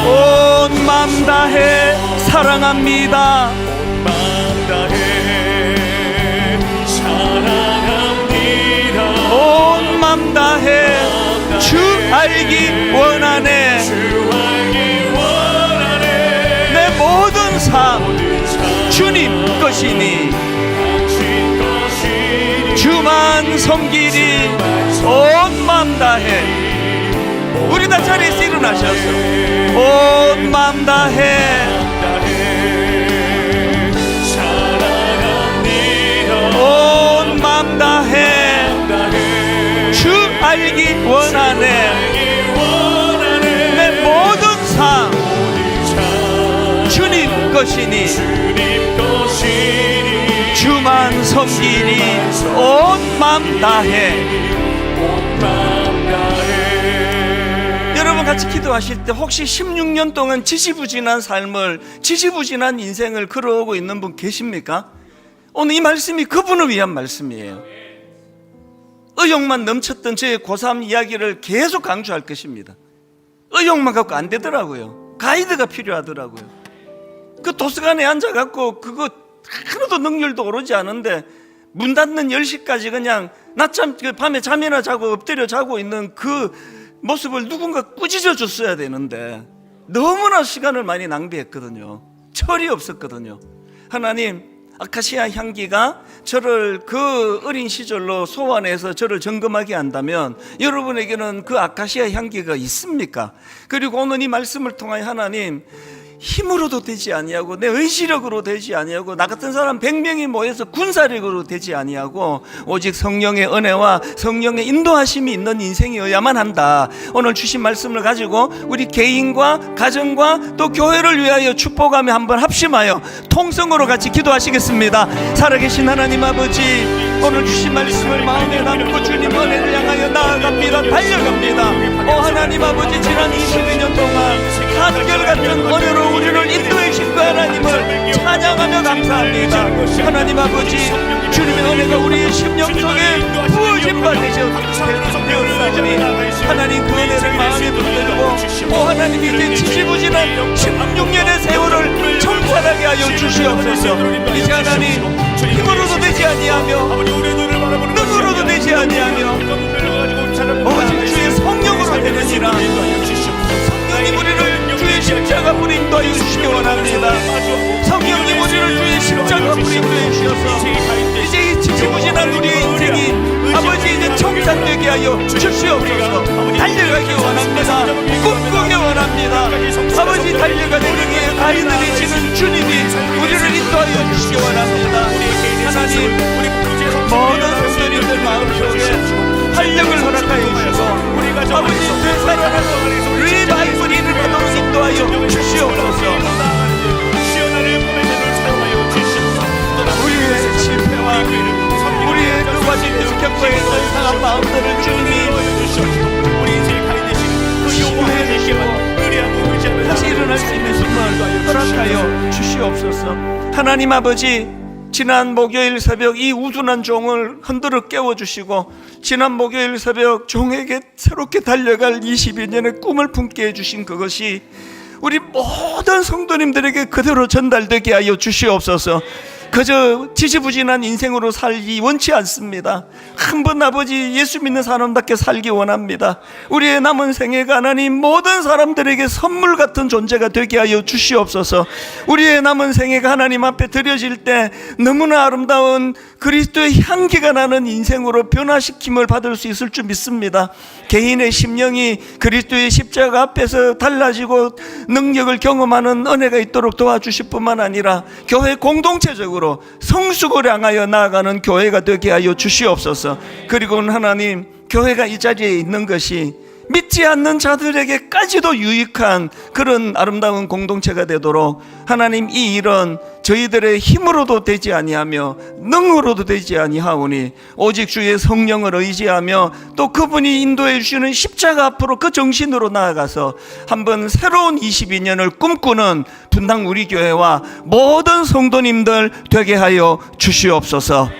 온 맘 다해 사랑합니다. 온 맘 다해 주 알기 원하네. 내 모든 삶 주님 것이니 주만 섬기리. 온 맘 다해. 우리 다 자리에서 일어나셔서 온 맘 다해 온 맘 다해 주 알기 원하네. 내 모든 삶 주님 것이니 주만 섬기리. 온 맘 다해. 여러분 같이 같이 기도하실 때 혹시 16년 동안 지지부진한 삶을, 지지부진한 인생을 걸어오고 있는 분 계십니까? 오늘 이 말씀이 그분을 위한 말씀이에요. 의욕만 넘쳤던 저의 고3 이야기를 계속 강조할 것입니다. 의욕만 갖고 안 되더라고요. 가이드가 필요하더라고요. 그 도서관에 앉아갖고 그거 하나도 능률도 오르지 않은데 문 닫는 10시까지 그냥 낮잠, 밤에 잠이나 자고 엎드려 자고 있는 그 모습을 누군가 꾸짖어 줬어야 되는데 너무나 시간을 많이 낭비했거든요. 철이 없었거든요. 하나님, 아카시아 향기가 저를 그 어린 시절로 소환해서 저를 점검하게 한다면 여러분에게는 그 아카시아 향기가 있습니까? 그리고 오늘 이 말씀을 통하여 하나님, 힘으로도 되지 아니하고 내 의지력으로 되지 아니하고 나 같은 사람 100명이 모여서 군사력으로 되지 아니하고 오직 성령의 은혜와 성령의 인도하심이 있는 인생이어야만 한다. 오늘 주신 말씀을 가지고 우리 개인과 가정과 또 교회를 위하여 축복하며 한번 합심하여 통성으로 같이 기도하시겠습니다. 살아계신 하나님 아버지, 오늘 주신 말씀을 마음에 담고 주님 은혜를 향하여 나아갑니다. 달려갑니다. 오 하나님 아버지, 지난 22년 동안 한결같은 은혜로 우리를 인도해 주신 그 하나님을 찬양하며 감사합니다. 하나님 아버지, 주님의 은혜가 우리의 심령 속에 부어진 바 되셨사오니 하나님 그 은혜를 마음에 붙들고 오 하나님, 이제 지지부진한 16년의 세월을 청산하게 하여 주시옵소서. 이제 하나님, 힘으로도 되지 아니하며 능으로도 되지 아니하며 오직 주의 성령으로 되느니라. 성령님 우리를 주의 십자가 불 인도하여 주시기 원합니다. 성령님 우리를 주의 십자가 불 인도해 주셔서 이제 이 지지부진한 우리의 인생이 아버지 이제 청산되게 하여 주시옵소서. 달려가기 원합니다. 꿈꾸기 원합니다. 아버지, 달려가는 여기에 가이드를 지는 주님이 우리를 인도하여 주시기 원합니다. 하나님, 모든 성도님들 마음속에 활력을 허락하여 주시고 아버지 되살아나서 리바이벌이 일어나도록 인도하여 주시옵소서. 우리의 실패와 우리의 그 과정에서 겪어야 했던 상한 마음들을 주님이 그 용서해 주시고 다시 일어날 수 있는 힘을 허락하여 주시옵소서. 하나님 아버지, 지난 목요일 새벽 이 우둔한 종을 흔들어 깨워주시고 지난 목요일 새벽 종에게 새롭게 달려갈 22년의 꿈을 품게 해주신 그것이 우리 모든 성도님들에게 그대로 전달되게 하여 주시옵소서. 그저 지지부진한 인생으로 살기 원치 않습니다. 한번 아버지 예수 믿는 사람답게 살기 원합니다. 우리의 남은 생애가 하나님 모든 사람들에게 선물 같은 존재가 되게 하여 주시옵소서. 우리의 남은 생애가 하나님 앞에 드려질 때 너무나 아름다운 그리스도의 향기가 나는 인생으로 변화시킴을 받을 수 있을 줄 믿습니다. 개인의 심령이 그리스도의 십자가 앞에서 달라지고 능력을 경험하는 은혜가 있도록 도와주실 뿐만 아니라 교회 공동체적으로 성숙을 향하여 나아가는 교회가 되게 하여 주시옵소서. 그리고는 하나님, 교회가 이 자리에 있는 것이 믿지 않는 자들에게까지도 유익한 그런 아름다운 공동체가 되도록 하나님, 이 일은 저희들의 힘으로도 되지 아니하며 능으로도 되지 아니하오니 오직 주의 성령을 의지하며 또 그분이 인도해 주시는 십자가 앞으로 그 정신으로 나아가서 한번 새로운 22년을 꿈꾸는 분당 우리 교회와 모든 성도님들 되게 하여 주시옵소서.